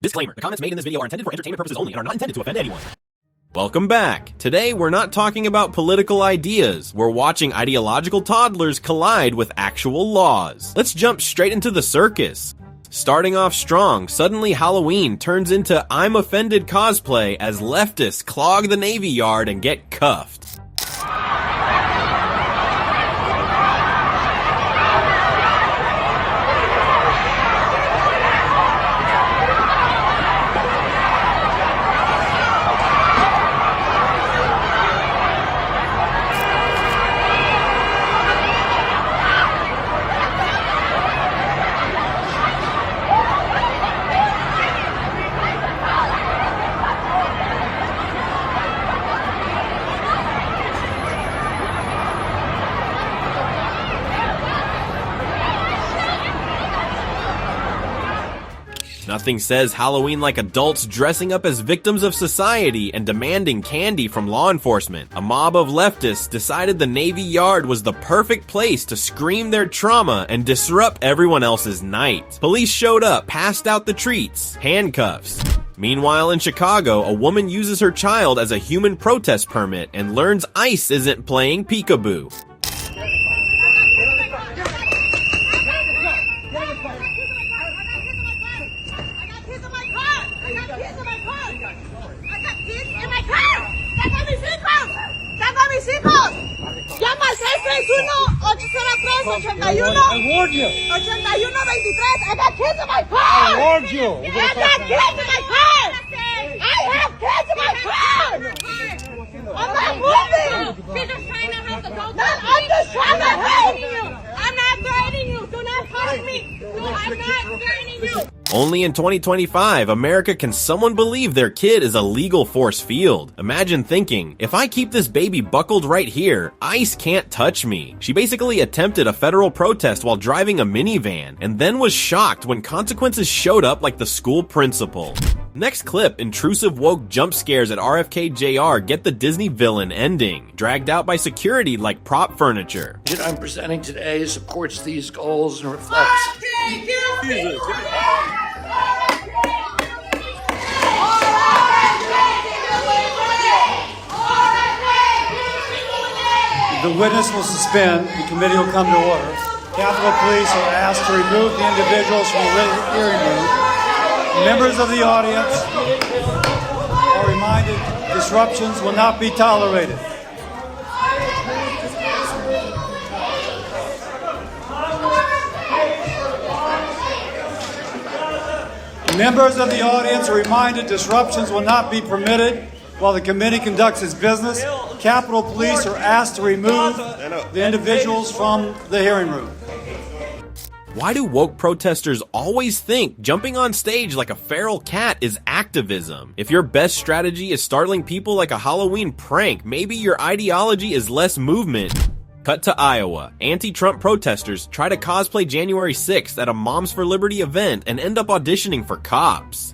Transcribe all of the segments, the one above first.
Disclaimer, the comments made in this video are intended for entertainment purposes only and are not intended to offend anyone. Welcome back. Today we're not talking about political ideas. We're watching ideological toddlers collide with actual laws. Let's jump straight into the circus. Starting off strong, suddenly Halloween turns into I'm offended cosplay as leftists clog the Navy Yard and get cuffed. Nothing says Halloween like adults dressing up as victims of society and demanding candy from law enforcement. A mob of leftists decided the Navy Yard was the perfect place to scream their trauma and disrupt everyone else's night. Police showed up, passed out the treats, handcuffs. Meanwhile, in Chicago, a woman uses her child as a human protest permit and learns ICE isn't playing peekaboo. Llama al 661-803-81. I warned you. 8123. I got kids in my car. I warned you. I got kids in my car. I have kids in my car. I'm not moving. She's just trying to help the dog. I'm just trying to help. I'm not threatening you. Do not touch me. No, I'm not threatening you. Only in 2025, America can someone believe their kid is a legal force field. Imagine thinking, if I keep this baby buckled right here, ICE can't touch me. She basically attempted a federal protest while driving a minivan, and then was shocked when consequences showed up like the school principal. Next clip, intrusive woke jump scares at RFK Jr. get the Disney villain ending, dragged out by security like prop furniture. The budget I'm presenting today supports these goals and reflects. The witness will suspend. The committee will come to order. Capitol Police are asked to remove the individuals from the hearing room. Members of the audience are reminded disruptions will not be tolerated. Members of the audience are reminded disruptions will not be permitted while the committee conducts its business. Capitol Police are asked to remove the individuals from the hearing room. Why do woke protesters always think jumping on stage like a feral cat is activism? If your best strategy is startling people like a Halloween prank, maybe your ideology is less movement. Cut to Iowa. Anti-Trump protesters try to cosplay January 6th at a Moms for Liberty event and end up auditioning for cops.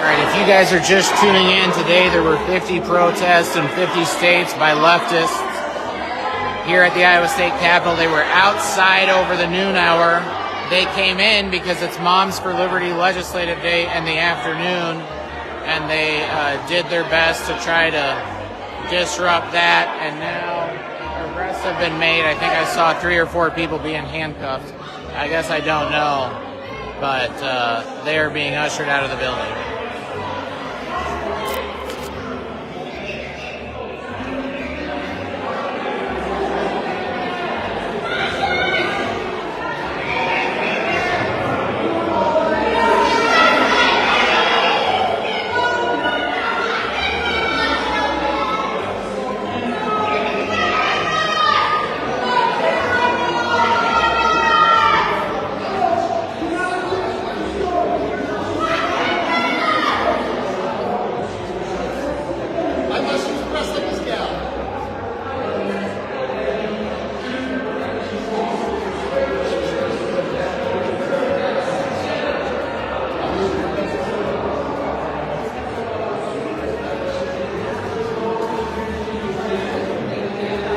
All right, if you guys are just tuning in, today there were 50 protests in 50 states by leftists here at the Iowa State Capitol. They were outside over the noon hour. They came in because it's Moms for Liberty Legislative Day in the afternoon, and they did their best to try to disrupt that, and now arrests have been made. I think I saw 3 or 4 people being handcuffed. I guess I don't know, but they are being ushered out of the building.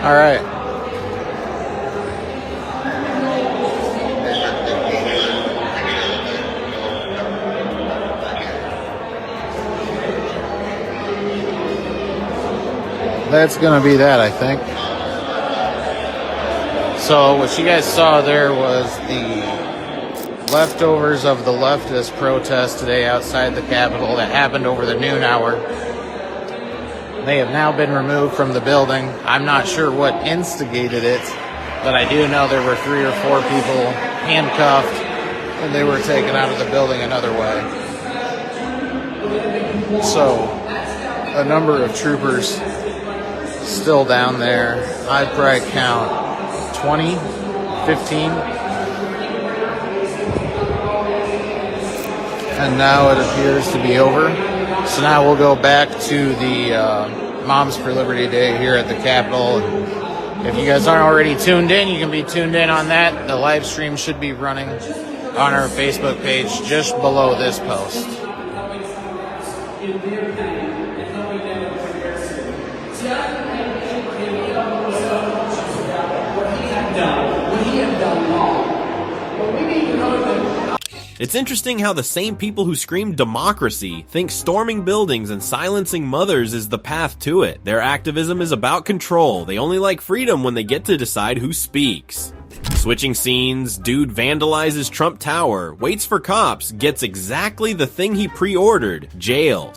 All right. That's going to be that, I think. So what you guys saw there was the leftovers of the leftist protest today outside the Capitol that happened over the noon hour. They have now been removed from the building. I'm not sure what instigated it, but I do know there were 3 or 4 people handcuffed, and they were taken out of the building another way. So, a number of troopers still down there. I'd probably count 20, 15. And now it appears to be over. So now we'll go back to the Moms for Liberty Day here at the Capitol. And if you guys aren't already tuned in, you can be tuned in on that. The live stream should be running on our Facebook page just below this post. It's interesting how the same people who scream democracy think storming buildings and silencing mothers is the path to it. Their activism is about control. They only like freedom when they get to decide who speaks. Switching scenes, dude vandalizes Trump Tower, waits for cops, gets exactly the thing he pre-ordered, jail.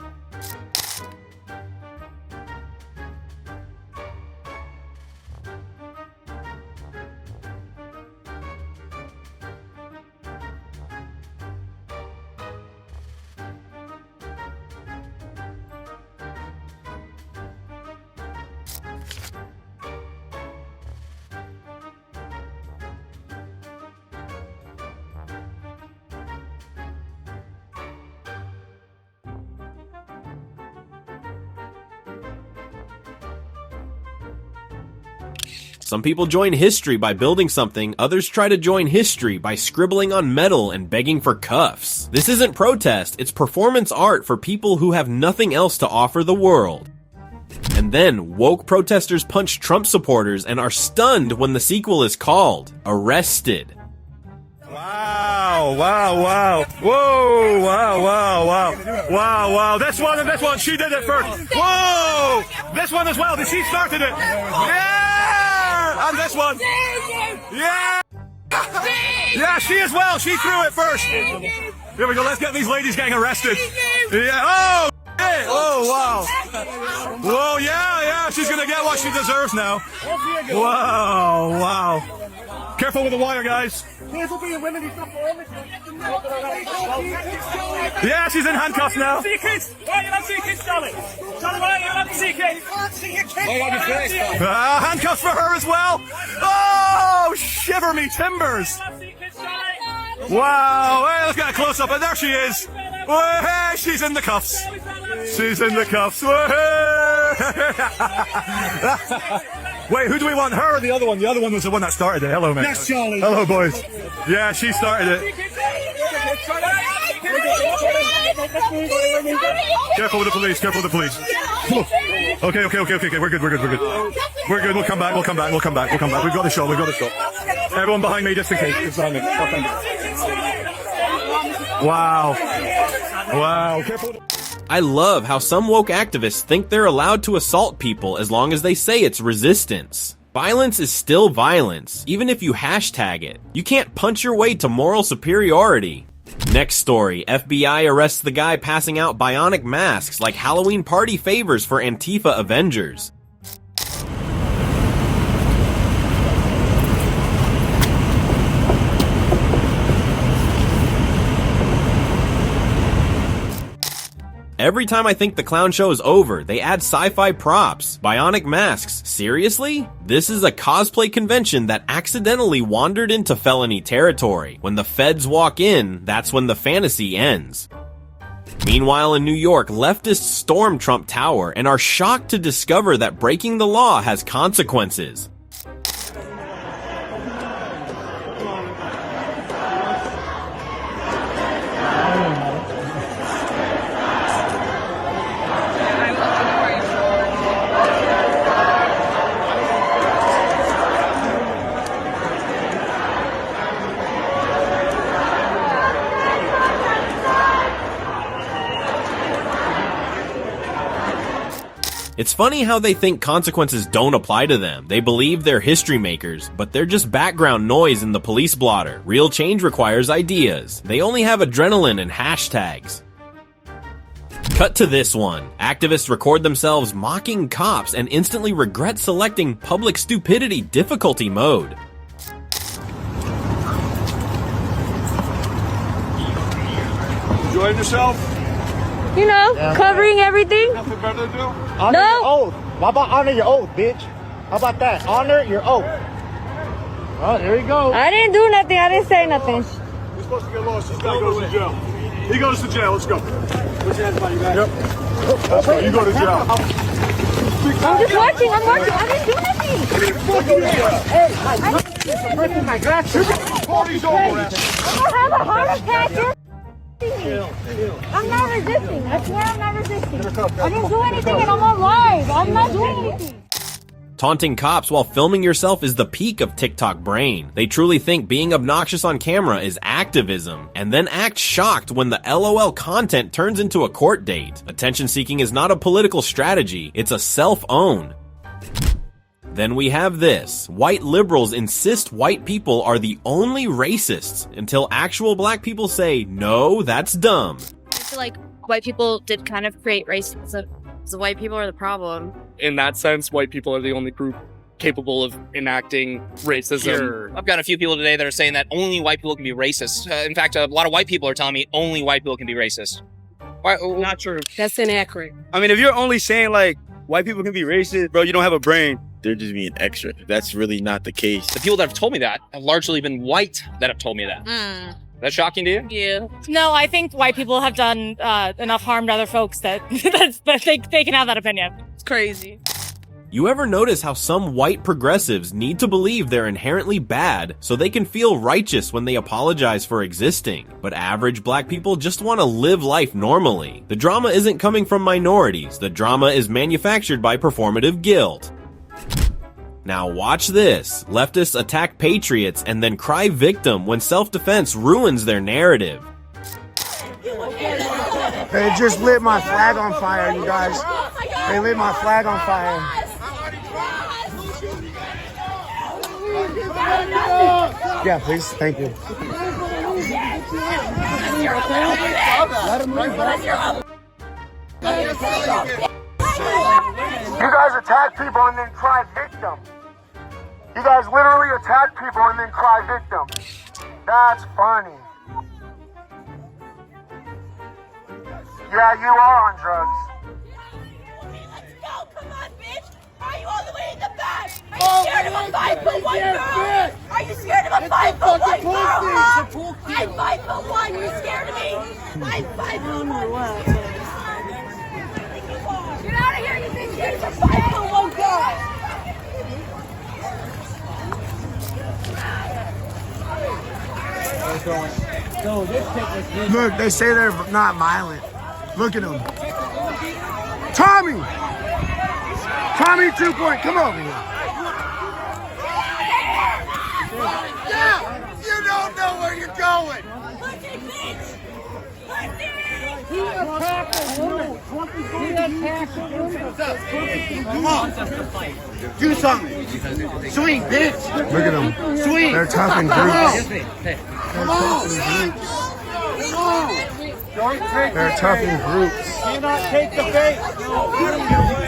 Some people join history by building something, others try to join history by scribbling on metal and begging for cuffs. This isn't protest, it's performance art for people who have nothing else to offer the world. And then, woke protesters punch Trump supporters and are stunned when the sequel is called Arrested. Wow, wow, wow. Whoa, wow, wow, wow. Wow, wow. This one and this one, she did it first. Whoa! This one as well, she started it. Yeah! And this one. Yeah! Yeah, she as well, she threw it first. Here we go, let's get these ladies getting arrested. Yeah, oh! Oh, wow. Whoa, yeah, she's gonna get what she deserves now. Wow, wow. Careful with the wire, guys. Yeah, she's in handcuffs now. See your kids. Why you not see your kids, Charlie? Charlie, why you not see your kids? See your kids. Handcuffs for her as well. Oh, shiver me timbers. Wow, hey, let's get a close up, and there she is. Hey, she's in the cuffs. She's in the cuffs. Wait, who do we want? Her or the other one? The other one was the one that started it. Hello, mate. That's Charlie. Hello, boys. Yeah, she started it. Careful with the police. Careful with the police. Okay. We're good. We're good. We'll come back. We've got the shot. Everyone behind me, just in case. Just behind me. Wow. Careful. I love how some woke activists think they're allowed to assault people as long as they say it's resistance. Violence is still violence, even if you hashtag it. You can't punch your way to moral superiority. Next story, FBI arrests the guy passing out bionic masks like Halloween party favors for Antifa Avengers. Every time I think the clown show is over, they add sci-fi props, bionic masks. Seriously? This is a cosplay convention that accidentally wandered into felony territory. When the feds walk in, that's when the fantasy ends. Meanwhile in New York, leftists storm Trump Tower and are shocked to discover that breaking the law has consequences. It's funny how they think consequences don't apply to them. They believe they're history makers, but they're just background noise in the police blotter. Real change requires ideas. They only have adrenaline and hashtags. Cut to this one. Activists record themselves mocking cops and instantly regret selecting public stupidity difficulty mode. Enjoying yourself? You know, covering everything. Nothing better to do? Honor No. your oath. How about honor your oath, bitch? How about that? Honor your oath. Oh, there you go. I didn't do nothing. I didn't say nothing. You're supposed to get lost. This guy goes to jail. He goes to jail. Let's go. Put your hands behind your back. Yep. Let's go. You go to jail. I'm just watching. I'm watching. I didn't do nothing. My glasses. Party's over. I'm gonna have a heart attack. I'm not resisting. I swear I'm not resisting. I didn't do anything and I'm on live. I'm not doing anything. Taunting cops while filming yourself is the peak of TikTok brain. They truly think being obnoxious on camera is activism, and then act shocked when the LOL content turns into a court date. Attention seeking is not a political strategy, it's a self-own. Then we have this. White liberals insist white people are the only racists until actual black people say, no, that's dumb. I feel like white people did kind of create racism. So white people are the problem. In that sense, white people are the only group capable of enacting racism. Sure. I've got a few people today that are saying that only white people can be racist. In fact, a lot of white people are telling me only white people can be racist. Not true. That's inaccurate. I mean, if you're only saying, like, white people can be racist, bro, you don't have a brain. They're just being extra. That's really not the case. The people that have told me that have largely been white that have told me that. That's shocking to you? Yeah. No, I think white people have done enough harm to other folks that they can have that opinion. It's crazy. You ever notice how some white progressives need to believe they're inherently bad so they can feel righteous when they apologize for existing? But average black people just want to live life normally. The drama isn't coming from minorities. The drama is manufactured by performative guilt. Now watch this. Leftists attack patriots and then cry victim when self-defense ruins their narrative. They just lit my flag on fire, you guys. They lit my flag on fire. Yeah, please. Thank you. You guys attack people and then cry victim. You guys literally attack people and then cry victim. That's funny. Yeah, you are on drugs. Okay, let's go. Come on, bitch. Are you all the way in the back? Are you scared of a 5'1" girl? Are you scared of a 5'1" girl? Huh? I'm 5'1". You're scared of me? I'm 5'1". Get out of here, you think scared of a 5'1" girl. Look, they say they're not violent. Look at him. Tommy! Tommy 2 point, come over here. Yeah, you don't know where you're going. He attacked a woman. He attacked a woman. Come on. Do something. Swing, bitch. Look at them. Swing. They're tough in groups. Come on. They're tough in groups. Cannot take the bait.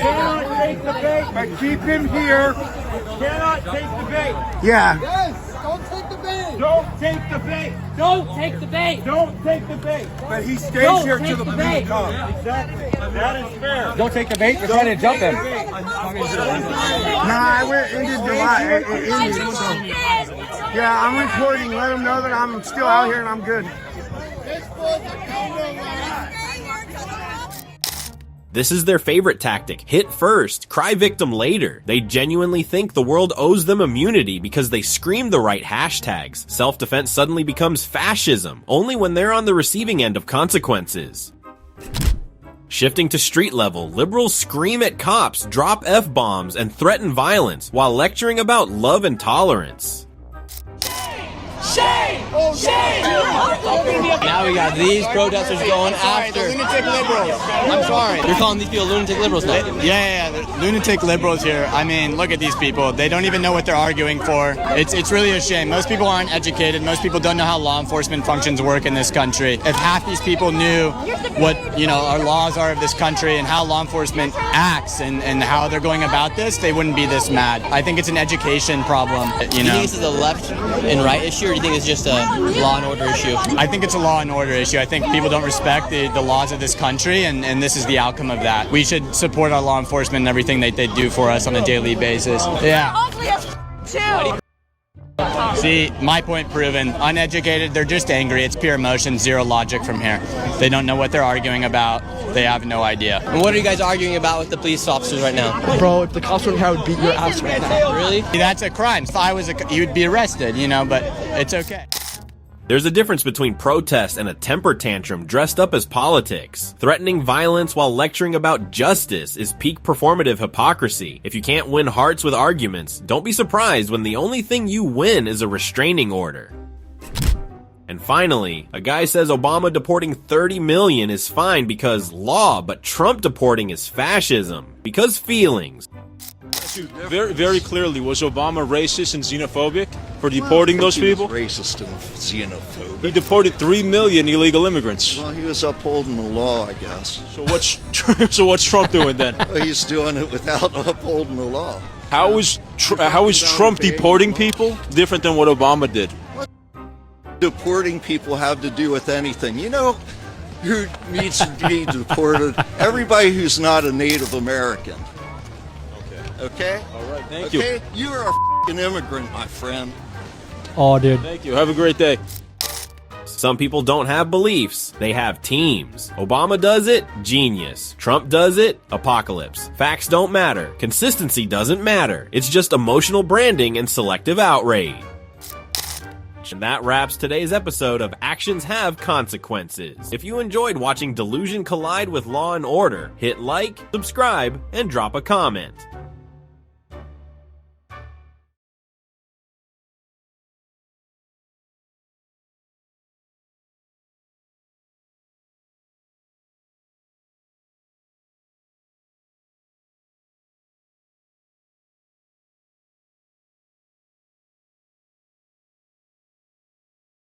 Cannot take the bait. But keep him here. Cannot take the bait. Yeah. Yes. Don't take the bait. Don't take the bait. Don't take the bait. Don't take the bait. But he stays here till the police come. Exactly. That is fair. Don't take the bait. You're trying to jump him. Nah, I went into July. Yeah, I'm recording. Let them know that I'm still out here and I'm good. This is their favorite tactic. Hit first, cry victim later. They genuinely think the world owes them immunity because they scream the right hashtags. Self-defense suddenly becomes fascism, only when they're on the receiving end of consequences. Shifting to street level, liberals scream at cops, drop F-bombs, and threaten violence while lecturing about love and tolerance. Shame! Shame! Now we got these protesters going after lunatic liberals. I'm sorry. You're calling these people lunatic liberals now? Yeah, lunatic liberals here. I mean, look at these people. They don't even know what they're arguing for. It's really a shame. Most people aren't educated. Most people don't know how law enforcement functions work in this country. If half these people knew what, our laws are of this country and how law enforcement acts and how they're going about this, they wouldn't be this mad. I think it's an education problem, Do you think this is a left and right issue, or do you think it's just a law and order issue? I think it's a law and order issue. I think people don't respect the laws of this country, and this is the outcome of that. We should support our law enforcement and everything that they do for us on a daily basis. Yeah. Ugly as too. See, my point proven. Uneducated, they're just angry. It's pure emotion, zero logic from here. They don't know what they're arguing about. They have no idea. And what are you guys arguing about with the police officers right now? Bro, if the cops weren't here, I would beat your ass right now. Really? That's a crime. If I was you'd be arrested, but it's okay. There's a difference between protest and a temper tantrum dressed up as politics. Threatening violence while lecturing about justice is peak performative hypocrisy. If you can't win hearts with arguments, don't be surprised when the only thing you win is a restraining order. And finally, a guy says Obama deporting 30 million is fine because law, but Trump deporting is fascism. Because feelings. Very, very clearly, was Obama racist and xenophobic for deporting those people? Racist and xenophobic. He deported 3 million illegal immigrants. Well, he was upholding the law, I guess. So what's Trump doing then? Well, he's doing it without upholding the law. How is Trump deporting people different than what Obama did? What deporting people have to do with anything? Who needs to be deported? Everybody who's not a Native American. Okay? All right, thank you. Okay? You're a f***ing immigrant, my friend. Oh, dude. Thank you. Have a great day. Some people don't have beliefs, they have teams. Obama does it, genius. Trump does it, apocalypse. Facts don't matter, consistency doesn't matter. It's just emotional branding and selective outrage. And that wraps today's episode of Actions Have Consequences. If you enjoyed watching delusion collide with law and order, hit like, subscribe, and drop a comment.